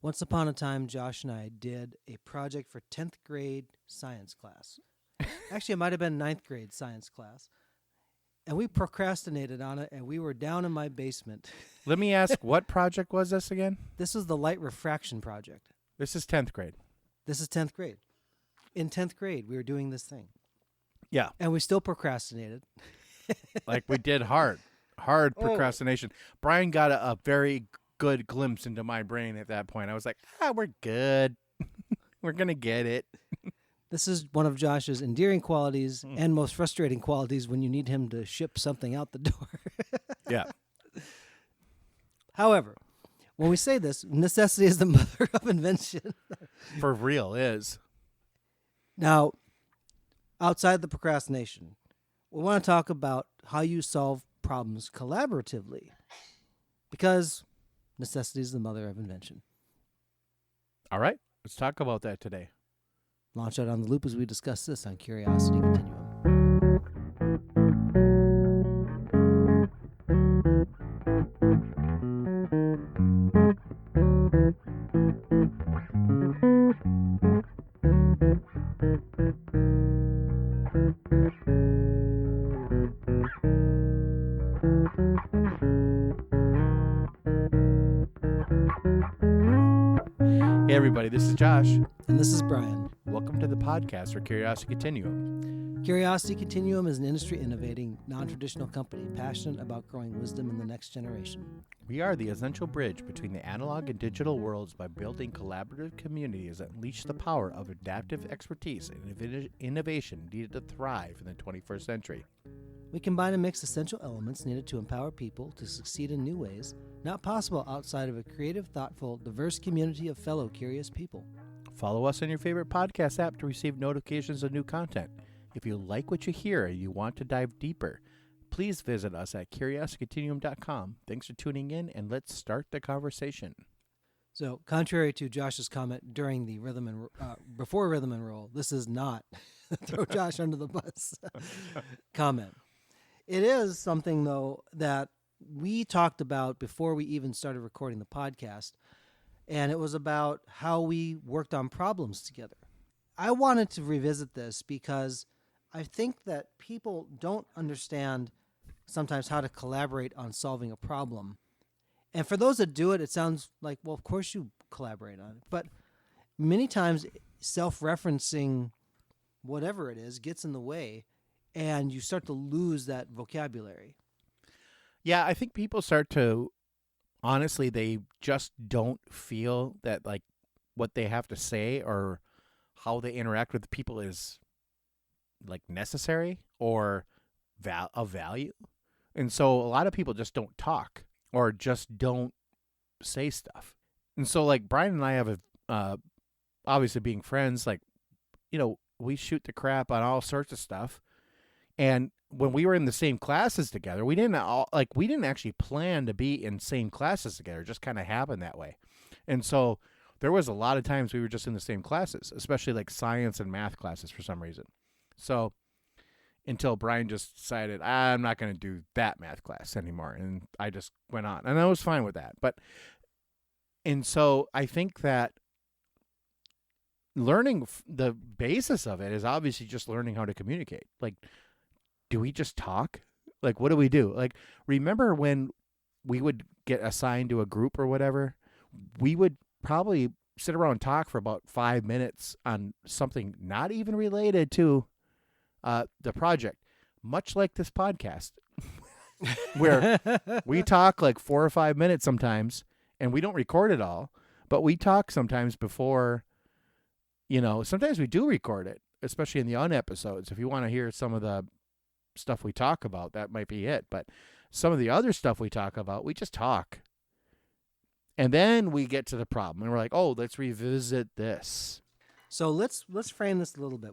Once upon a time, Josh and I did a project for 10th grade science class. Actually, it might have been 9th grade science class. And we procrastinated on it, and we were down in my basement. Let me ask, what project was this again? This was the light refraction project. This is 10th grade. This is 10th grade. In 10th grade, we were doing this thing. Yeah. And we still procrastinated. Like we did hard procrastination. Brian got a very good glimpse into my brain at that point. I was like, we're good. We're going to get it. This is one of Josh's endearing qualities and most frustrating qualities when you need him to ship something out the door. Yeah. However, when we say this, necessity is the mother of invention. For real is. Now, outside the procrastination, we want to talk about how you solve problems collaboratively, because necessity is the mother of invention. All right. Let's talk about that today. Launch out on the loop as we discuss this on Curiosity Continuum. Hey, everybody. This is Josh. And this is Brian. Welcome to the podcast for Curiosity Continuum. Curiosity Continuum is an industry-innovating, non-traditional company passionate about growing wisdom in the next generation. We are the essential bridge between the analog and digital worlds by building collaborative communities that unleash the power of adaptive expertise and innovation needed to thrive in the 21st century. We combine and mix essential elements needed to empower people to succeed in new ways, not possible outside of a creative, thoughtful, diverse community of fellow curious people. Follow us on your favorite podcast app to receive notifications of new content. If you like what you hear and you want to dive deeper, please visit us at curiositycontinuum.com. Thanks for tuning in, and let's start the conversation. So, contrary to Josh's comment during the rhythm and before rhythm and roll, this is not throw Josh under the bus comment. It is something, though, that we talked about before we even started recording the podcast, and it was about how we worked on problems together. I wanted to revisit this because I think that people don't understand sometimes how to collaborate on solving a problem. And for those that do it, it sounds like, well, of course you collaborate on it. But many times self-referencing whatever it is gets in the way, and you start to lose that vocabulary. Yeah, I think people start to, honestly, they just don't feel that, like, what they have to say or how they interact with people is, like, necessary or of value. And so a lot of people just don't talk or just don't say stuff. And so, like, Brian and I have obviously being friends, like, you know, we shoot the crap on all sorts of stuff. And when we were in the same classes together, we didn't actually plan to be in same classes together. It just kind of happened that way. And so there was a lot of times we were just in the same classes, especially like science and math classes for some reason. So until Brian just decided, I'm not going to do that math class anymore. And I just went on, and I was fine with that. And so I think that learning the basis of it is obviously just learning how to communicate. Like, do we just talk? Like, what do we do? Like, remember when we would get assigned to a group or whatever, we would probably sit around and talk for about 5 minutes on something not even related to the project, much like this podcast, where we talk like 4 or 5 minutes sometimes, and we don't record it all, but we talk sometimes before, sometimes we do record it, especially in the episodes. If you want to hear some of the stuff we talk about, that might be it. But some of the other stuff we talk about, we just talk. And then we get to the problem, and we're like, oh, let's revisit this. So let's frame this a little bit.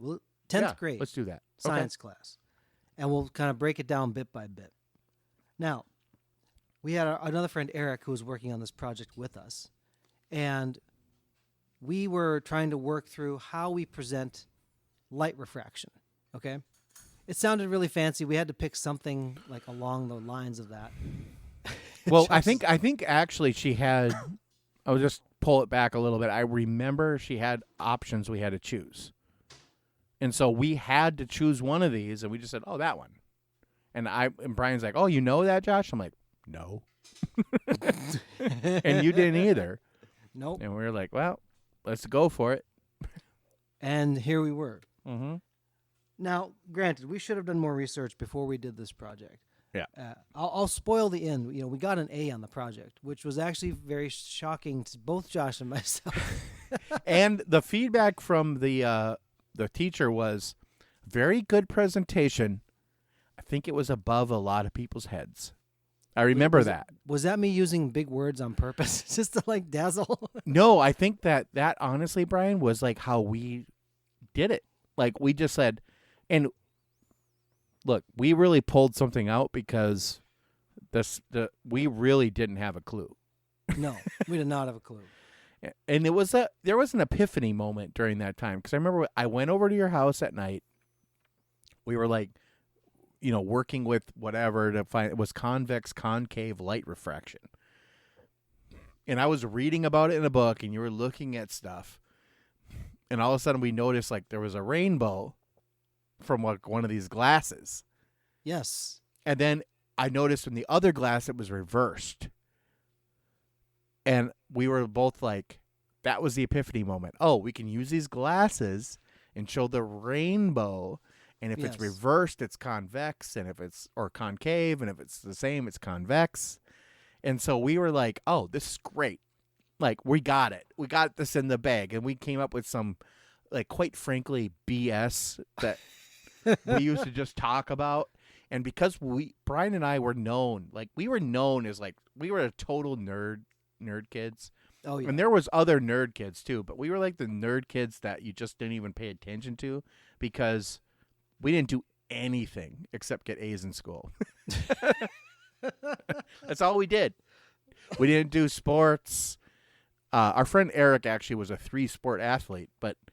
10th grade. Let's do that. Science class. And we'll kind of break it down bit by bit. Now, we had another friend, Eric, who was working on this project with us. And we were trying to work through how we present light refraction. Okay? It sounded really fancy. We had to pick something like along the lines of that. Well, I think actually she had. I was just pull it back a little bit, I remember she had options we had to choose. And so we had to choose one of these, and we just said, oh, that one. And Brian's like, oh, you know that, Josh? I'm like, no. And you didn't either. Nope. And we were like, well, let's go for it. And here we were. Mm-hmm. Now, granted, we should have done more research before we did this project. Yeah. I'll spoil the end. You know, we got an A on the project, which was actually very shocking to both Josh and myself. And the feedback from the teacher was very good presentation. I think it was above a lot of people's heads. I remember that. Was that me using big words on purpose just to like dazzle? No, I think that honestly, Brian, was like how we did it. Like we just said, and look, we really pulled something out because we really didn't have a clue. No, we did not have a clue. And there was an epiphany moment during that time, because I remember I went over to your house at night. We were like, you know, working with whatever to find, it was convex concave light refraction. And I was reading about it in a book, and you were looking at stuff. And all of a sudden we noticed like there was a rainbow from like one of these glasses. Yes. And then I noticed in the other glass it was reversed. And we were both like, that was the epiphany moment. Oh, we can use these glasses and show the rainbow. And if it's reversed, it's convex. And if it's, or concave, and if it's the same, it's convex. And so we were like, oh, this is great. Like, we got it. We got this in the bag. And we came up with some, like, quite frankly, BS that we used to just talk about. And because Brian and I were known, like, we were known as, like, we were a total nerd kids. Oh, yeah. And there was other nerd kids, too. But we were, like, the nerd kids that you just didn't even pay attention to because we didn't do anything except get A's in school. That's all we did. We didn't do sports. Our friend Eric actually was a 3-sport athlete,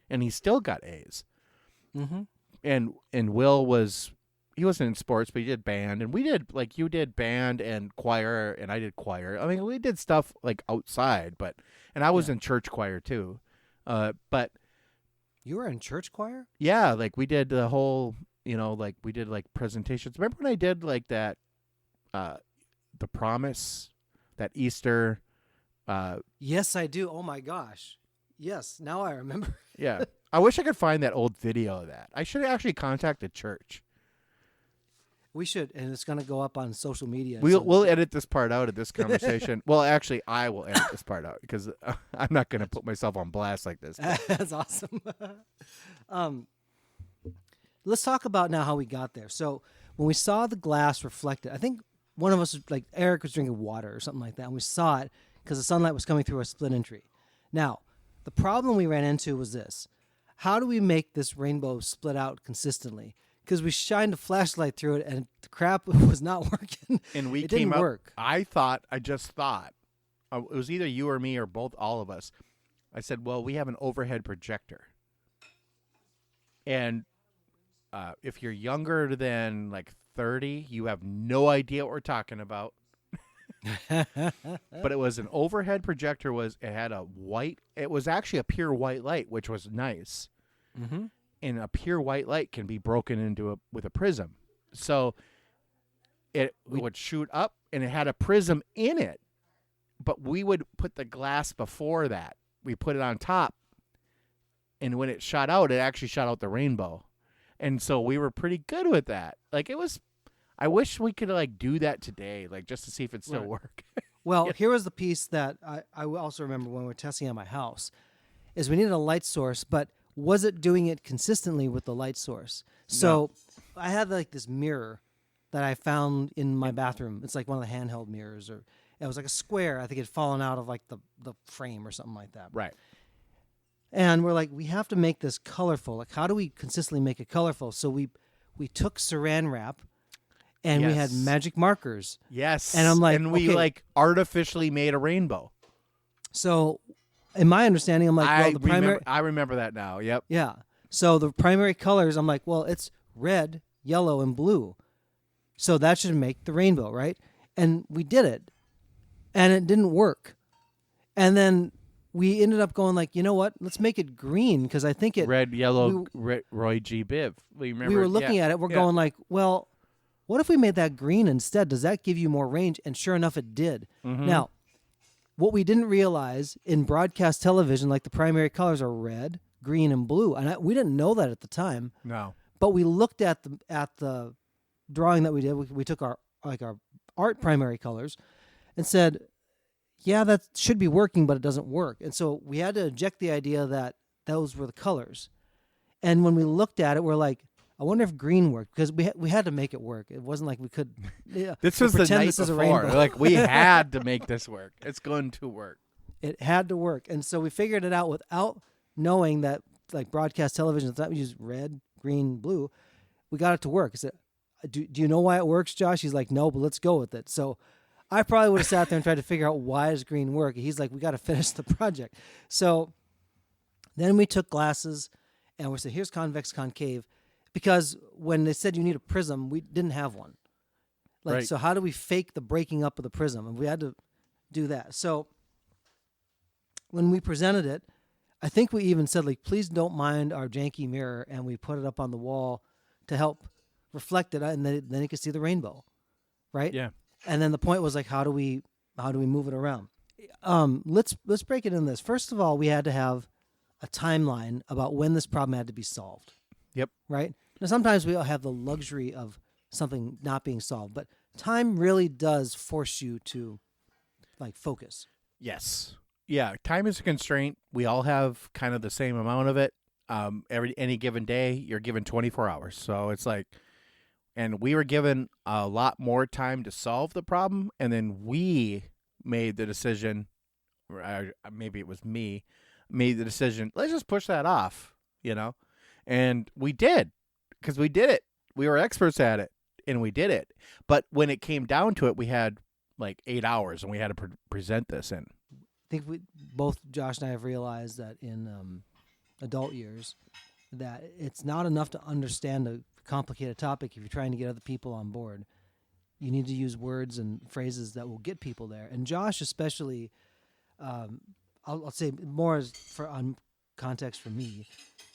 and he still got A's. Mm-hmm. And Will he wasn't in sports, but he did band, and we did, like, you did band and choir, and I did choir. I mean, we did stuff like outside, and I was in church choir too. But you were in church choir? yeah, like we did the whole, you know, like we did like presentations. Remember when I did like that, the Promise, that Easter. Yes, I do. Oh my gosh. Yes, now I remember. Yeah. I wish I could find that old video of that. I should actually contact the church. We should, and it's going to go up on social media. We'll edit this part out of this conversation. Well, actually, I will edit this part out because I'm not going to put myself on blast like this. That's awesome. Let's talk about now how we got there. So when we saw the glass reflected, I think one of us, like Eric, was drinking water or something like that, and we saw it because the sunlight was coming through a split entry. Now, the problem we ran into was this. How do we make this rainbow split out consistently? Because we shined a flashlight through it, and the crap was not working. And it didn't work. I just thought, it was either you or me or all of us. I said, well, we have an overhead projector. And if you're younger than like 30, you have no idea what we're talking about. But it was an overhead projector. It was actually a pure white light, which was nice. Mm-hmm. And a pure white light can be broken into with a prism. So it would shoot up, and it had a prism in it. But we would put the glass before that. We put it on top. And when it shot out, it actually shot out the rainbow. And so we were pretty good with that. Like, it was, I wish we could like do that today, like just to see if it still work. Well, here was the piece that I also remember when we were testing at my house, is we needed a light source, but was it doing it consistently with the light source? So I had like this mirror that I found in my bathroom. It's like one of the handheld mirrors, or it was like a square. I think it had fallen out of like the frame or something like that. Right. And we're like, we have to make this colorful. Like, how do we consistently make it colorful? So we took saran wrap, and we had magic markers. Yes. And I'm like, and we like artificially made a rainbow. So in my understanding, I'm like, well, the primary. I remember that now. Yep. Yeah. So the primary colors, I'm like, well, it's red, yellow, and blue. So that should make the rainbow, right? And we did it, and it didn't work. And then we ended up going like, you know what? Let's make it green because I think it. Red, yellow, Roy G. Biv. Remember? We were looking at it. We're going like, well, what if we made that green instead? Does that give you more range? And sure enough, it did. Mm-hmm. Now, what we didn't realize in broadcast television, like the primary colors are red, green, and blue, and we didn't know that at the time. No. But we looked at the drawing that we did. We took our art primary colors, and said, yeah, that should be working, but it doesn't work. And so we had to eject the idea that those were the colors. And when we looked at it, we're like, I wonder if green worked, because we had to make it work. It wasn't like we could. Yeah, This was the night this is a before. rainbow. Like, we had to make this work. It's going to work. It had to work, and so we figured it out without knowing that, like broadcast television, it's not we use red, green, blue. We got it to work. I said, do you know why it works, Josh? He's like, no, but let's go with it. So I probably would have sat there and tried to figure out why does green work. He's like, we got to finish the project. So then we took glasses and we said, here's convex, concave, because when they said you need a prism, we didn't have one. Like, Right. So how do we fake the breaking up of the prism? And we had to do that. So when we presented it, I think we even said, like, please don't mind our janky mirror, and we put it up on the wall to help reflect it, and then you could see the rainbow, right? Yeah. And then the point was like, how do we move it around? Let's break it in this. First of all, we had to have a timeline about when this problem had to be solved. Yep. Right? Now sometimes we all have the luxury of something not being solved, but time really does force you to like focus. Yes. Yeah. Time is a constraint. We all have kind of the same amount of it. Any given day, you're given 24 hours. So it's like, and we were given a lot more time to solve the problem, and then we made the decision, or maybe it was me, made the decision, let's just push that off, and we did, because we did it. We were experts at it, and we did it. But when it came down to it, we had like 8 hours, and we had to present this in. I think both Josh and I have realized that in adult years that it's not enough to understand a complicated topic if you're trying to get other people on board. You need to use words and phrases that will get people there. And Josh especially, I'll say more on context for me,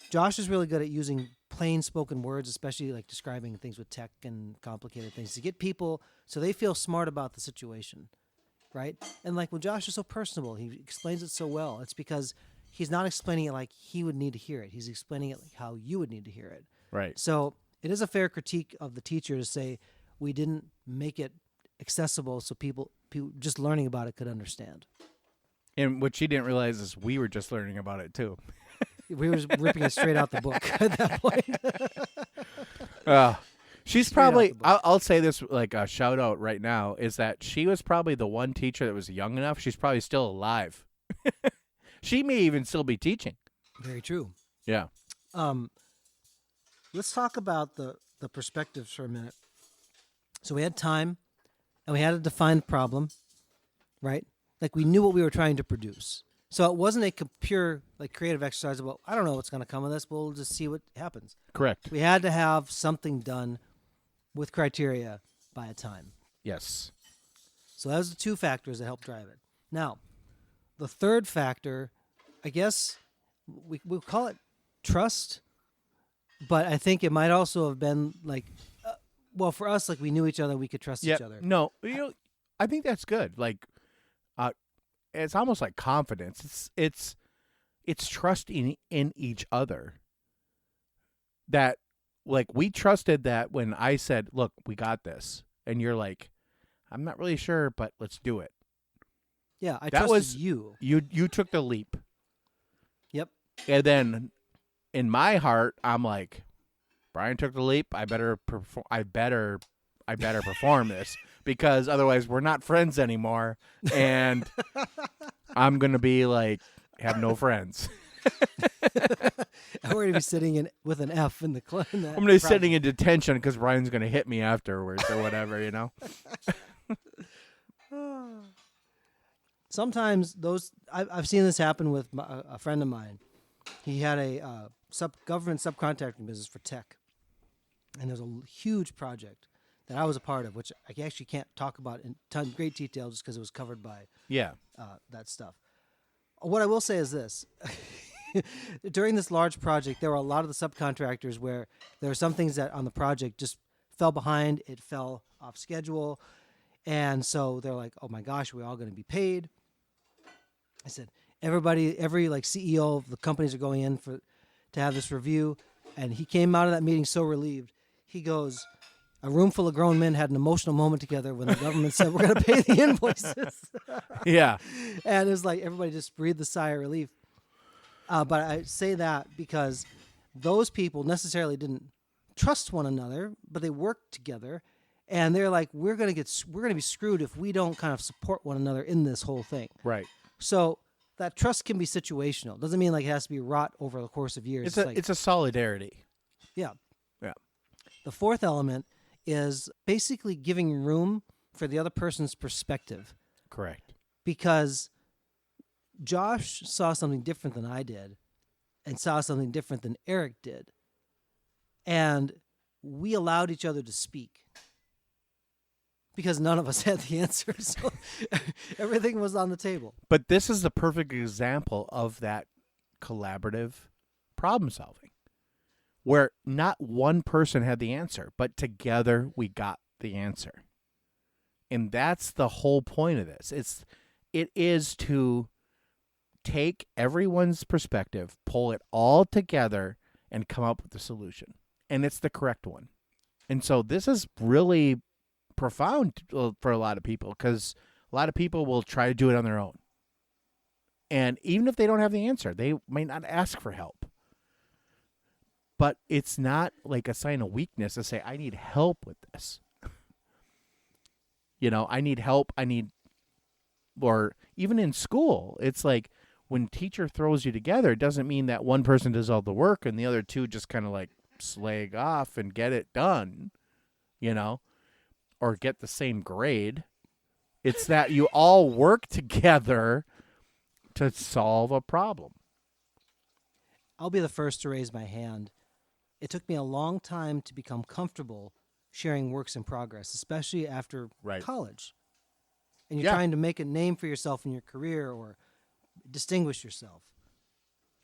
Josh is really good at using plain spoken words, especially like describing things with tech and complicated things, to get people so they feel smart about the situation, right? And like, well, Josh is so personable. He explains it so well. It's because he's not explaining it like he would need to hear it. He's explaining it like how you would need to hear it. Right. So it is a fair critique of the teacher to say we didn't make it accessible so people just learning about it could understand. And what she didn't realize is we were just learning about it too. We were ripping it straight out the book at that point. She's Straight out probably, the book. I'll say this like a shout out right now, is that she was probably the one teacher that was young enough. She's probably still alive. She may even still be teaching. Very true. Yeah. Let's talk about the perspectives for a minute. So we had time, and we had to define the problem, right? Like we knew what we were trying to produce. So it wasn't a pure like creative exercise about, I don't know what's going to come of this, but we'll just see what happens. Correct. We had to have something done with criteria by a time. Yes. So those are the two factors that help drive it. Now, the third factor, I guess we'll call it trust, but I think it might also have been like, well, for us, like we knew each other, we could trust each other. No, I think that's good. Like, it's almost like confidence. It's trusting in each other. That, like, we trusted that when I said, "Look, we got this," and you're like, "I'm not really sure, but let's do it." Yeah, I That trusted was- you. You took the leap, Yep. and then in my heart, I'm like, Brian took the leap. I better perform this, because otherwise we're not friends anymore, and I'm gonna be like, have no friends. We're going to be sitting with an F in the I'm gonna be sitting in detention because Brian's gonna hit me afterwards or whatever, Sometimes I've seen this happen with a friend of mine. He had a government subcontracting business for tech, and there's a huge project that I was a part of, which I actually can't talk about in great detail just because it was covered by Yeah. that stuff. What I will say is this. During this large project, there were a lot of the subcontractors where there were some things that on the project just fell behind. It fell off schedule. And so they're like, oh my gosh, we're all going to be paid. I said, every like CEO of the companies are going in to have this review. And he came out of that meeting so relieved. He goes, a room full of grown men had an emotional moment together when the government said, we're going to pay the invoices. Yeah. And it's like everybody just breathed a sigh of relief. But I say that because those people necessarily didn't trust one another, but they worked together, and they're like, we're gonna be screwed if we don't kind of support one another in this whole thing. Right. So that trust can be situational. Doesn't mean like it has to be wrought over the course of years. It's a solidarity. Yeah. Yeah. The fourth element is basically giving room for the other person's perspective, Correct. because Josh saw something different than I did and saw something different than Eric did. And we allowed each other to speak because none of us had the answer. So everything was on the table. But this is the perfect example of that collaborative problem solving, where not one person had the answer, but together we got the answer. And that's the whole point of this. It is to take everyone's perspective, pull it all together, and come up with a solution. And it's the correct one. And so this is really profound for a lot of people, because a lot of people will try to do it on their own. And even if they don't have the answer, they might not ask for help. But it's not like a sign of weakness to say, I need help with this. I need help. Or even in school, it's like when teacher throws you together, it doesn't mean that one person does all the work and the other two just kind of like slag off and get it done, or get the same grade. It's that you all work together to solve a problem. I'll be the first to raise my hand. It took me a long time to become comfortable sharing works in progress, especially after college. And you're trying to make a name for yourself in your career or distinguish yourself.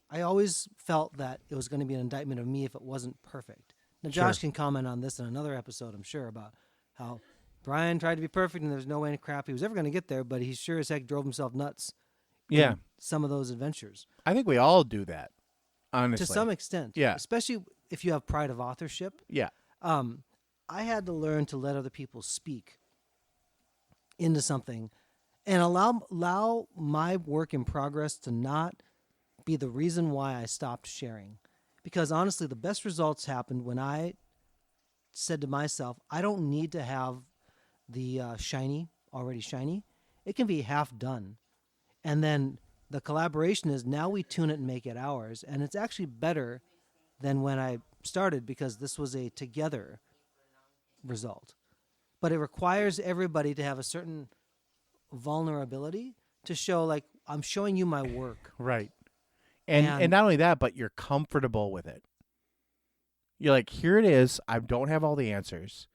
I always felt that it was going to be an indictment of me if it wasn't perfect. Now, Josh can comment on this in another episode, I'm sure, about how Brian tried to be perfect and there's no way in crap he was ever going to get there, but he sure as heck drove himself nuts in some of those adventures. I think we all do that, honestly. To some extent. Yeah. Especially if you have pride of authorship. Yeah. I had to learn to let other people speak into something and allow my work in progress to not be the reason why I stopped sharing. Because honestly, the best results happened when I said to myself, I don't need to have the already shiny. It can be half done. And then the collaboration is now we tune it and make it ours. And it's actually better than when I started because this was a together result. But it requires everybody to have a certain vulnerability to show, like, I'm showing you my work. Right. And not only that, but you're comfortable with it. You're like, here it is. I don't have all the answers.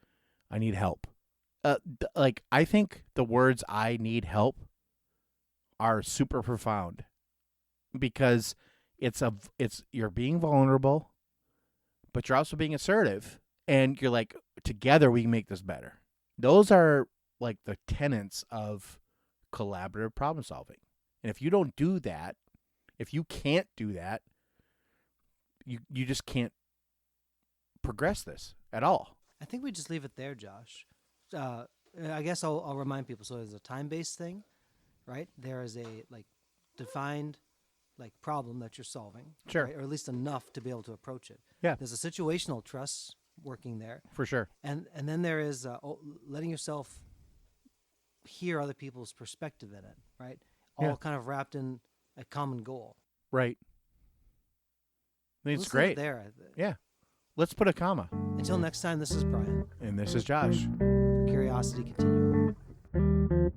I need help. I think the words "I need help" are super profound because it's you're being vulnerable, but you're also being assertive, and you're like, together we can make this better. Those are like the tenets of collaborative problem solving. And if you don't do that, if you can't do that, you just can't progress this at all. I think we just leave it there, Josh. I guess I'll remind people. So there's a time-based thing, right? There is a defined problem that you're solving, sure, right? Or at least enough to be able to approach it. Yeah. There's a situational trust working there, for sure, and then there is letting yourself hear other people's perspective in it, right? All kind of wrapped in a common goal. Right. I mean, it's great. There. Yeah. Let's put a comma. Until next time, this is Brian. And this is Josh. Curiosity Continuum.